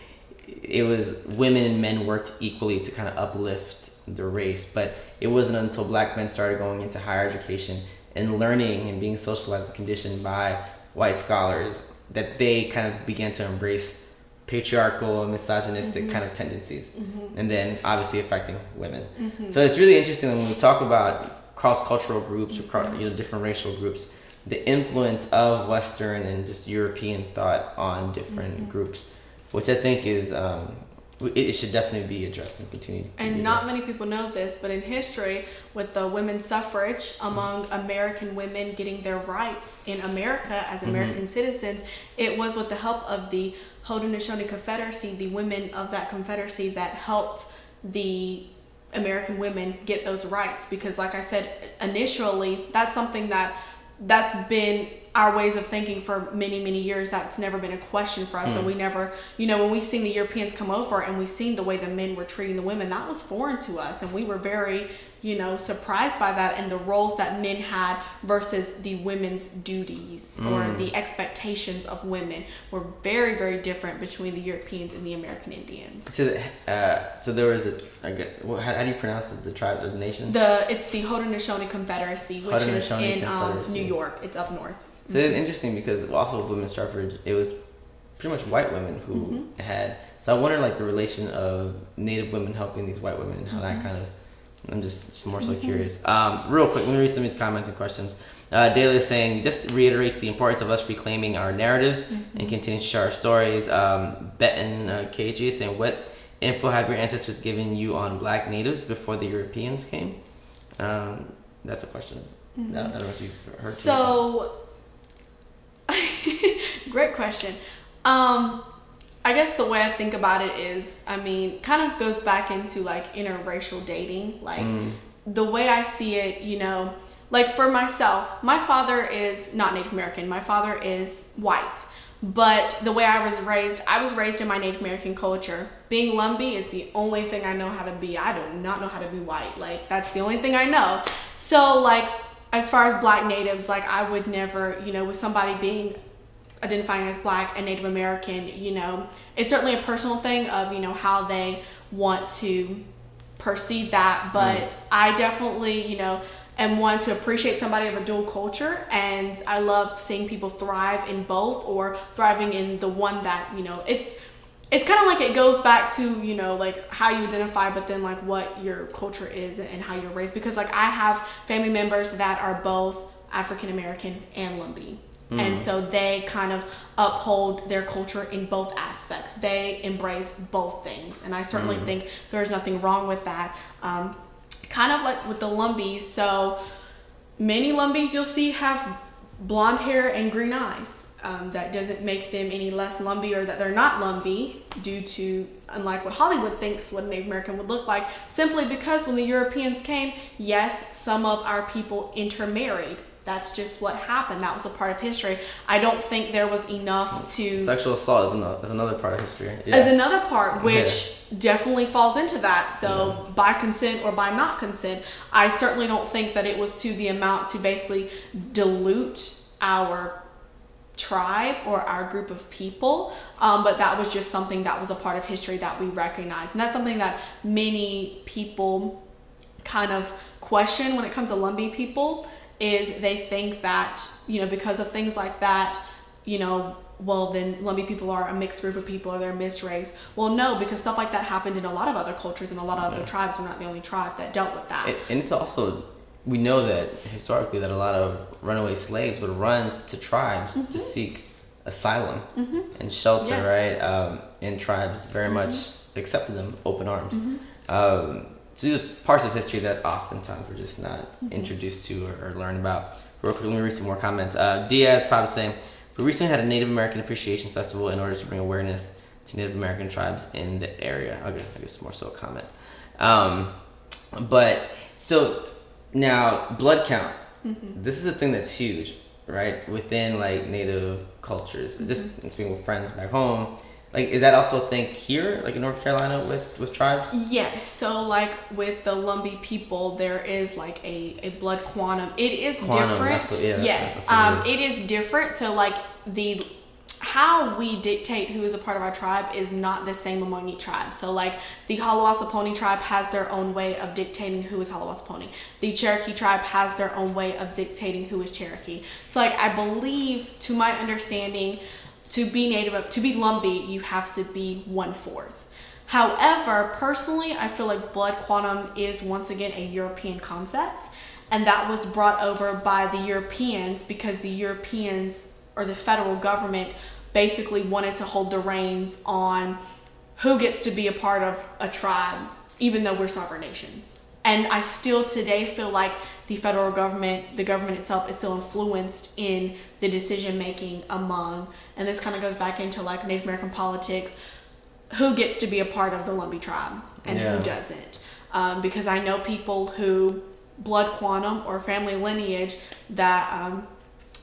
it was women and men worked equally to kind of uplift the race, but it wasn't until Black men started going into higher education and learning and being socialized and conditioned by white scholars that they kind of began to embrace patriarchal and misogynistic kind of tendencies, and then obviously affecting women. So it's really interesting when we talk about cross-cultural groups or different racial groups, the influence of Western and just European thought on different groups, which I think is it should definitely be addressed and continue to and not many people know this, but in history, with the women's suffrage among American women getting their rights in America as American citizens, it was with the help of the Haudenosaunee Confederacy, the women of that confederacy, that helped the American women get those rights. Because like I said initially, that's something that's been our ways of thinking for many, many years. That's never been a question for us. So we never, when we seen the Europeans come over and we seen the way the men were treating the women, that was foreign to us. And we were very, surprised by that, and the roles that men had versus the women's duties or the expectations of women were very, very different between the Europeans and the American Indians. So there was how do you pronounce it, the tribe of the nation? It's the Haudenosaunee Confederacy, which is in New York. It's up north. So it's interesting because also with women's suffrage, it was pretty much white women who had. So I wonder, like, the relation of Native women helping these white women and how that kind of. I'm just more so curious. Real quick, let me read some of these comments and questions. Daly is saying, just reiterates the importance of us reclaiming our narratives and continuing to share our stories. Betten KG is saying, what info have your ancestors given you on Black natives before the Europeans came? That's a question. I don't know if you've heard. So, great question. I guess the way I think about it is, kind of goes back into like interracial dating. Like the way I see it, like for myself, my father is not Native American. My father is white. But the way I was raised in my Native American culture. Being Lumbee is the only thing I know how to be. I do not know how to be white. Like, that's the only thing I know. So like, as far as Black natives, like I would never, with somebody being identifying as Black and Native American, it's certainly a personal thing of, how they want to perceive that, but I definitely, you know, am one to appreciate somebody of a dual culture, and I love seeing people thrive in both, or thriving in the one that, you know, it's kind of like it goes back to, you know, like how you identify, but then like what your culture is and how you're raised. Because like I have family members that are both African American and Lumbee. And so they kind of uphold their culture in both aspects. They embrace both things. And I certainly think there's nothing wrong with that. Kind of like with the Lumbees. So many Lumbees you'll see have blonde hair and green eyes. That doesn't make them any less Lumbee, or that they're not Lumbee, due to, unlike what Hollywood thinks what a Native American would look like, simply because when the Europeans came, yes, some of our people intermarried. That's just what happened. That was a part of history. I don't think there was enough to... Sexual assault is another part of history. Yeah. As another part, which definitely falls into that. So by consent or by not consent, I certainly don't think that it was to the amount to basically dilute our tribe or our group of people. But that was just something that was a part of history that we recognize. And that's something that many people kind of question when it comes to Lumbee people, is they think that, you know, because of things like that, you know, well, then Lumbee people are a mixed group of people, or they're a mixed race. Well, no, because stuff like that happened in a lot of other cultures and a lot of other tribes. We're not the only tribe that dealt with that. And it's also, we know that historically that a lot of runaway slaves would run to tribes to seek asylum and shelter, right? And tribes very much accepted them, open arms. So these are parts of history that oftentimes we're just not introduced to or learn about. Real quick, let me read some more comments. Diaz probably saying, we recently had a Native American Appreciation Festival in order to bring awareness to Native American tribes in the area. Okay, I guess more so a comment. But so now blood count. This is a thing that's huge, right? Within like Native cultures. Just speaking with friends back home. Like, is that also a thing here, like in North Carolina with tribes? Yes. So, like with the Lumbee people, there is like a blood quantum. It is different. Yes. It is different. So, like how we dictate who is a part of our tribe is not the same among each tribe. So, like the Halawassaponi tribe has their own way of dictating who is Halawassaponi. The Cherokee tribe has their own way of dictating who is Cherokee. So, like I believe, to my understanding, to be Lumbee, you have to be 1/4. However, personally, I feel like blood quantum is once again a European concept, and that was brought over by the Europeans because the Europeans, or the federal government, basically wanted to hold the reins on who gets to be a part of a tribe, even though we're sovereign nations. And I still today feel like the federal government, the government itself, is still influenced in the decision making among, and this kind of goes back into like Native American politics, who gets to be a part of the Lumbee tribe and who doesn't. Because I know people who blood quantum or family lineage that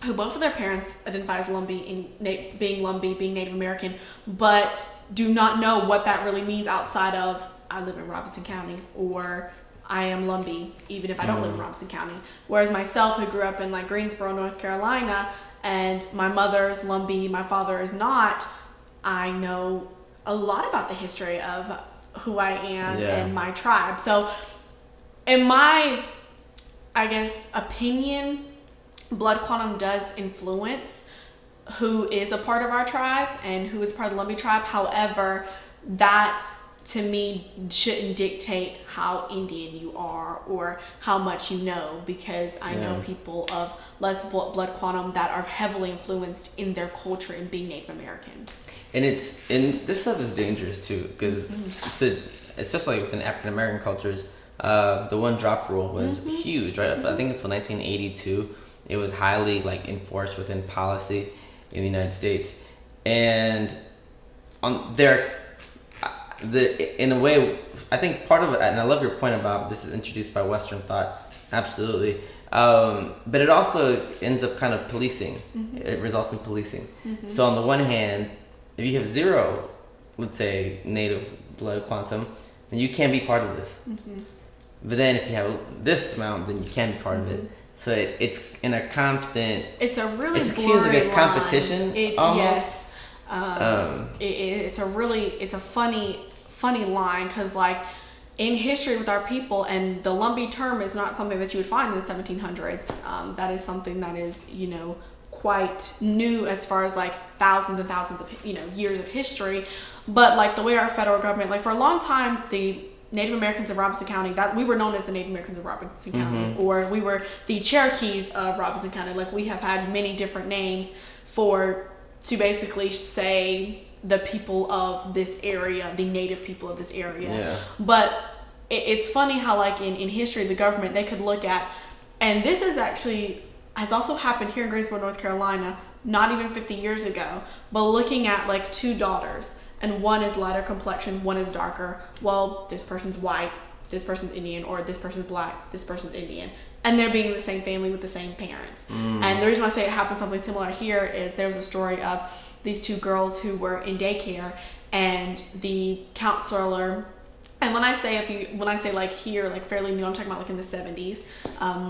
who both of their parents identify as Lumbee, being Lumbee, being Native American, but do not know what that really means outside of I live in Robinson County, or I am Lumbee, even if I don't live in Robinson County. Whereas myself, who grew up in like Greensboro, North Carolina, and my mother's Lumbee, my father is not, I know a lot about the history of who I am and my tribe. So in my, I guess, opinion, blood quantum does influence who is a part of our tribe and who is part of the Lumbee tribe. However, that to me shouldn't dictate how Indian you are or how much you know, because I know people of less blood quantum that are heavily influenced in their culture in being Native American. And this stuff is dangerous too, because it's just like within African American cultures, the one drop rule was huge, right? I think until 1982, it was highly like enforced within policy in the United States, and in a way, I think part of it, and I love your point about this is introduced by Western thought, absolutely. But it also ends up kind of policing. It results in policing. So on the one hand, if you have 0, let's say, native blood quantum, then you can't be part of this. But then if you have this amount, then you can be part of it. So it's in a constant. It's a really it seems like a competition almost. Yes. It's a funny line, because like in history with our people, and the Lumbee term is not something that you would find in the 1700s. That is something that is, you know, quite new as far as like thousands and thousands of, you know, years of history. But like the way our federal government, like for a long time, the Native Americans of Robinson County, that we were known as the Native Americans of Robinson County, or we were the Cherokees of Robinson County. Like we have had many different names to basically say the people of this area, the native people of this area. Yeah. But it's funny how like in history, the government, they could look at, and this is actually has also happened here in Greensboro, North Carolina, not even 50 years ago, but looking at like two daughters, and one is lighter complexion, one is darker. Well, this person's white, this person's Indian, or this person's black, this person's Indian. And they're being in the same family with the same parents. And the reason why I say it happened something similar here is there was a story of these two girls who were in daycare, and the counselor, and when I say like here, like fairly new, I'm talking about like in the 70s,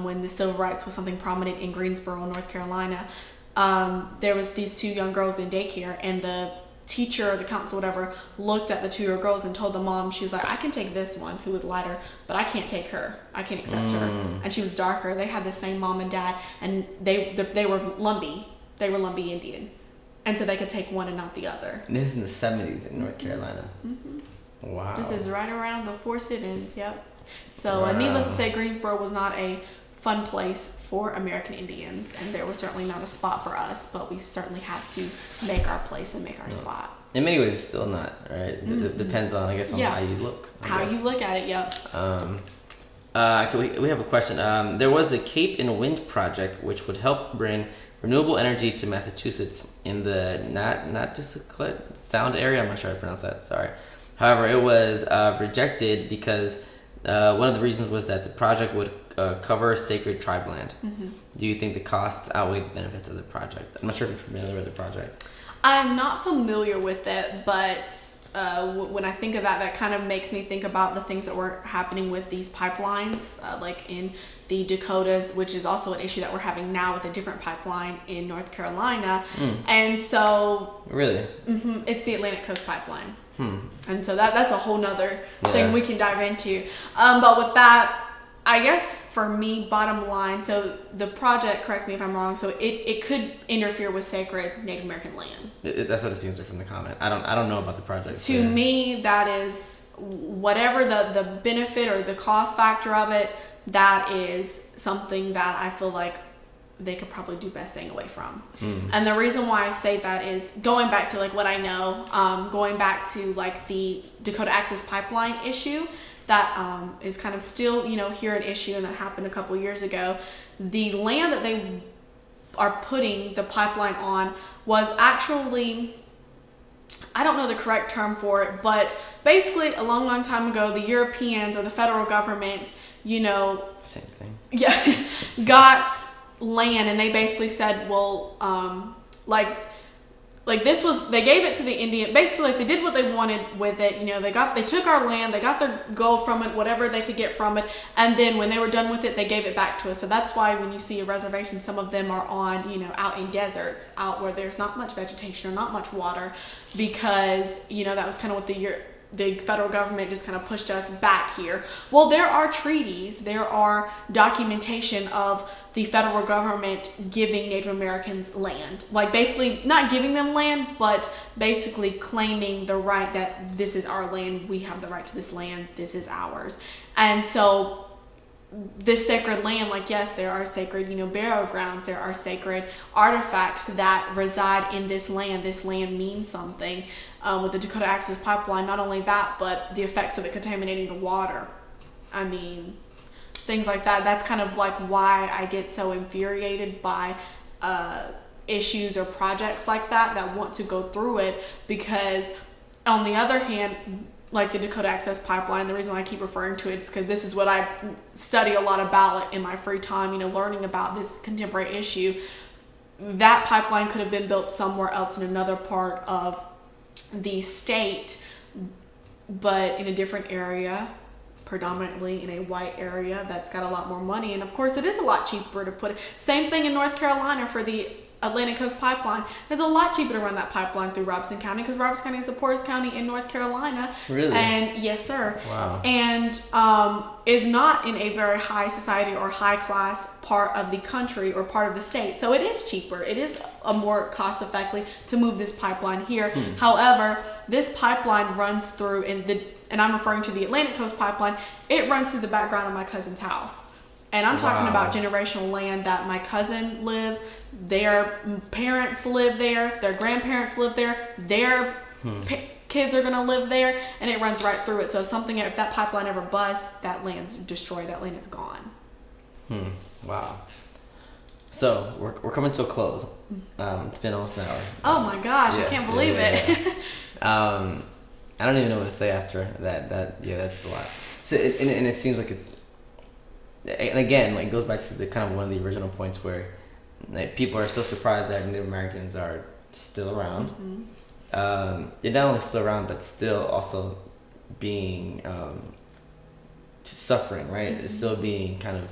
when the civil rights was something prominent in Greensboro, North Carolina. There was these two young girls in daycare, and the teacher or the counselor, whatever, looked at the 2-year-old girls and told the mom, she was like, I can take this one who was lighter, but I can't take her. I can't accept her. And she was darker. They had the same mom and dad, and they were Lumbee. They were Lumbee Indian. And so they could take one and not the other. And this is in the 70s in North Carolina. Wow. This is right around the 4 sit-ins, yep. So needless to say, Greensboro was not a fun place for American Indians, and there was certainly not a spot for us, but we certainly had to make our place and make our spot. In many ways, it's still not, right? It depends on, I guess, on how you look. You look at it, yep. We have a question. There was a Cape and Wind project which would help bring renewable energy to Massachusetts in the Nantucket Sound area. I'm not sure how to pronounce that. Sorry. However, it was rejected because one of the reasons was that the project would cover sacred tribe land. Do you think the costs outweigh the benefits of the project? I'm not sure if you're familiar with the project. I'm not familiar with it, but when I think of that kind of makes me think about the things that were happening with these pipelines, like in the Dakotas, which is also an issue that we're having now with a different pipeline in North Carolina. And so... Really? It's the Atlantic Coast Pipeline. And so that's a whole nother thing we can dive into. But with that, I guess for me, bottom line, so the project, correct me if I'm wrong, so it could interfere with sacred Native American land. That's what it seems like from the comment. I don't know about the project. To me, that is whatever the benefit or the cost factor of it, that is something that I feel like they could probably do best staying away from. And the reason why I say that is going back to like what I know, going back to like the Dakota Access Pipeline issue, that is kind of still, you know, here an issue, and that happened a couple years ago. The land that they are putting the pipeline on was actually, I don't know the correct term for it, but basically a long time ago, the Europeans or the federal government, you know, same thing. Yeah, got land, and they basically said, well, like this was, they gave it to the Indian, basically like they did what they wanted with it, you know, they took our land, they got their gold from it, whatever they could get from it, and then when they were done with it, they gave it back to us. So that's why when you see a reservation, some of them are on, you know, out in deserts, out where there's not much vegetation or not much water, because, you know, that was kind of what the federal government just kind of pushed us back here. Well, there are treaties, there are documentation of the federal government giving Native Americans land. Like basically not giving them land, but basically claiming the right that this is our land, we have the right to this land, this is ours. And so this sacred land, like yes, there are sacred, you know, burial grounds, there are sacred artifacts that reside in this land. This land means something. With the Dakota Access Pipeline, not only that, but the effects of it contaminating the water. I mean, things like that. That's kind of like why I get so infuriated by issues or projects like that want to go through it, because on the other hand, like the Dakota Access Pipeline, the reason why I keep referring to it is because this is what I study a lot about in my free time, you know, learning about this contemporary issue. That pipeline could have been built somewhere else in another part of the state, but in a different area, predominantly in a white area that's got a lot more money. And of course it is a lot cheaper to put it. Same thing in North Carolina for the Atlantic Coast Pipeline. It's a lot cheaper to run that pipeline through Robeson County because Robeson County is the poorest county in North Carolina. Really? And yes, sir. Wow. And is not in a very high society or high class part of the country or part of the state. So it is cheaper. It is a more cost effective to move this pipeline here. However, this pipeline runs through and I'm referring to the Atlantic Coast Pipeline. It runs through the background of my cousin's house. And I'm talking about generational land that my cousin lives. Their parents live there. Their grandparents live there. Their kids are going to live there. And it runs right through it. So if that pipeline ever busts, that land's destroyed. That land is gone. Wow. So we're coming to a close. It's been almost an hour. Oh my gosh. I can't believe it. I don't even know what to say after that. That's a lot. So and it seems like it's, and again, like, it goes back to the kind of one of the original points where, like, people are still surprised that Native Americans are still around. They're not only still around, but still also being suffering, right? It's still being kind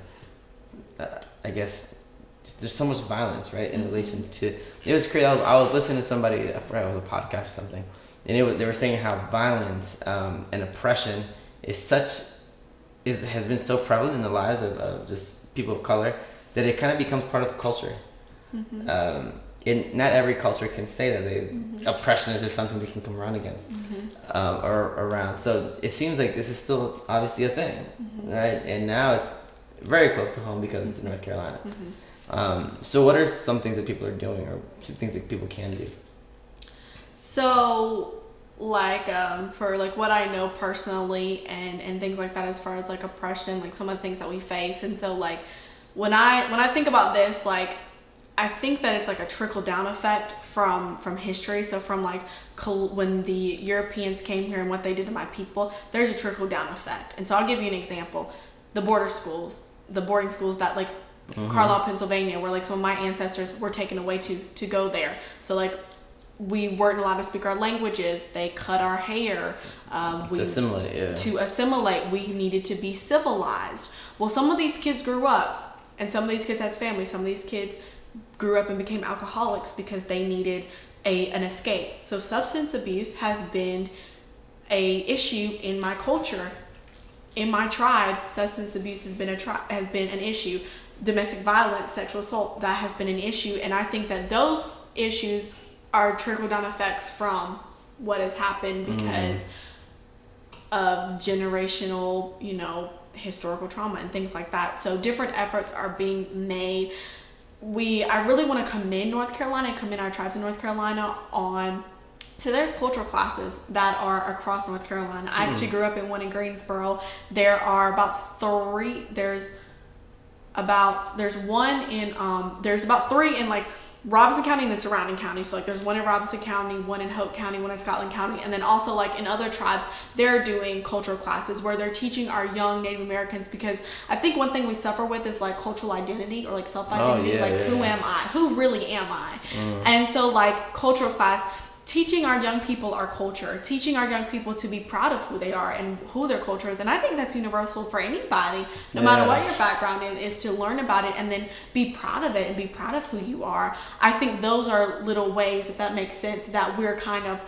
of, I guess, there's so much violence, right, in relation to. It was crazy. I was listening to somebody. I forgot, it was a podcast or something, and they were saying how violence and oppression has been so prevalent in the lives of just people of color that it kind of becomes part of the culture. And not every culture can say that oppression is just something they can come around against or around. So it seems like this is still obviously a thing, right? And now it's very close to home because it's in North Carolina. So what are some things that people are doing, or some things that people can do? So, like, for like what I know personally and things like that, as far as like oppression, like some of the things that we face. And so, like, when I think about this, like, I think that it's like a trickle down effect from history. So from like when the Europeans came here and what they did to my people, there's a trickle down effect. And so I'll give you an example. The boarding schools that, like, Carlisle, Pennsylvania, where like some of my ancestors were taken away to go there. So, like, we weren't allowed to speak our languages. They cut our hair. To assimilate, we needed to be civilized. Well, some of these kids grew up, and some of these kids had families. Some of these kids grew up and became alcoholics because they needed an escape. So substance abuse has been a issue in my culture. In my tribe, substance abuse has been an issue. Domestic violence, sexual assault, that has been an issue. And I think that those issues are trickle-down effects from what has happened because of generational, historical trauma and things like that. So different efforts are being made. I really want to commend North Carolina and commend our tribes in North Carolina on. So there's cultural classes that are across North Carolina. I actually grew up in one in Greensboro. There are about three. There's about three in like Robeson County and then surrounding counties. So like there's one in Robeson County, one in Hope County, one in Scotland County, and then also like in other tribes, they're doing cultural classes where they're teaching our young Native Americans, because I think one thing we suffer with is like cultural identity or like self-identity. Who am I? Who really am I? And so like cultural class, teaching our young people our culture, teaching our young people to be proud of who they are and who their culture is. And I think that's universal for anybody, no matter what your background is to learn about it and then be proud of it and be proud of who you are. I think those are little ways, if that makes sense, that we're kind of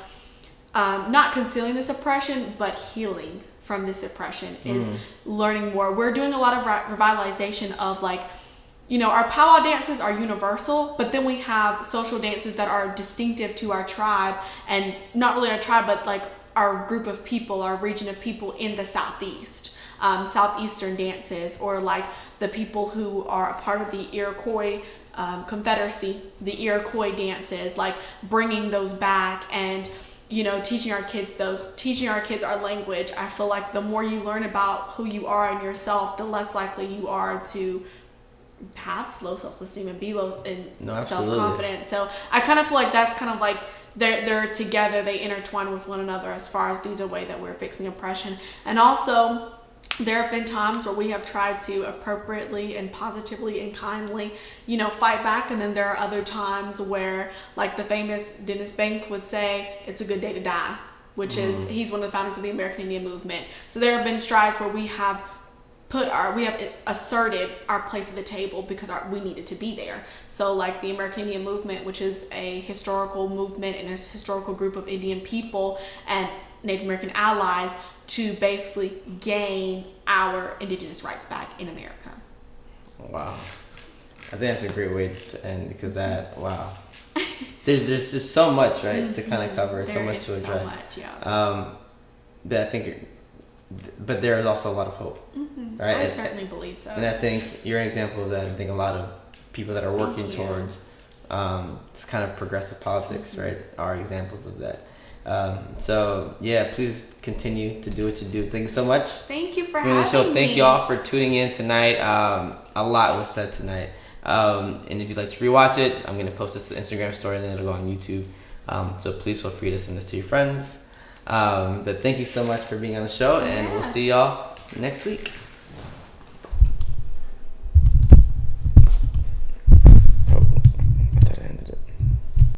not concealing this oppression, but healing from this oppression is learning more. We're doing a lot of revitalization of like, our powwow dances are universal, but then we have social dances that are distinctive to our tribe, and not really our tribe, but like our group of people, our region of people in the Southeast, Southeastern dances, or like the people who are a part of the Iroquois Confederacy, the Iroquois dances, like bringing those back and, teaching our kids our language. I feel like the more you learn about who you are and yourself, the less likely you are to have low self-esteem and be low in self-confidence. So I kind of feel like that's kind of like they're together, they intertwine with one another as far as these are ways that we're fixing oppression. And also there have been times where we have tried to appropriately and positively and kindly, fight back. And then there are other times where, like the famous Dennis Bank would say, it's a good day to die, which is, he's one of the founders of the American Indian movement. So there have been strides where we have we have asserted our place at the table because we needed to be there. So like the American Indian movement, which is a historical movement and a historical group of Indian people and Native American allies to basically gain our indigenous rights back in America. Wow. I think that's a great way to end, because there's just so much, right, to kind of cover, so much to address. So much, yeah. But there is also a lot of hope, right? I certainly believe so. And I think you're an example of that. I think a lot of people that are working towards this kind of progressive politics, right, are examples of that. So yeah, please continue to do what you do. Thank you so much. Thank you for having me. Thank you all for tuning in tonight. A lot was said tonight. And if you'd like to rewatch it, I'm going to post this to the Instagram story, and then it'll go on YouTube. So please feel free to send this to your friends. But thank you so much for being on the show, and we'll see y'all next week.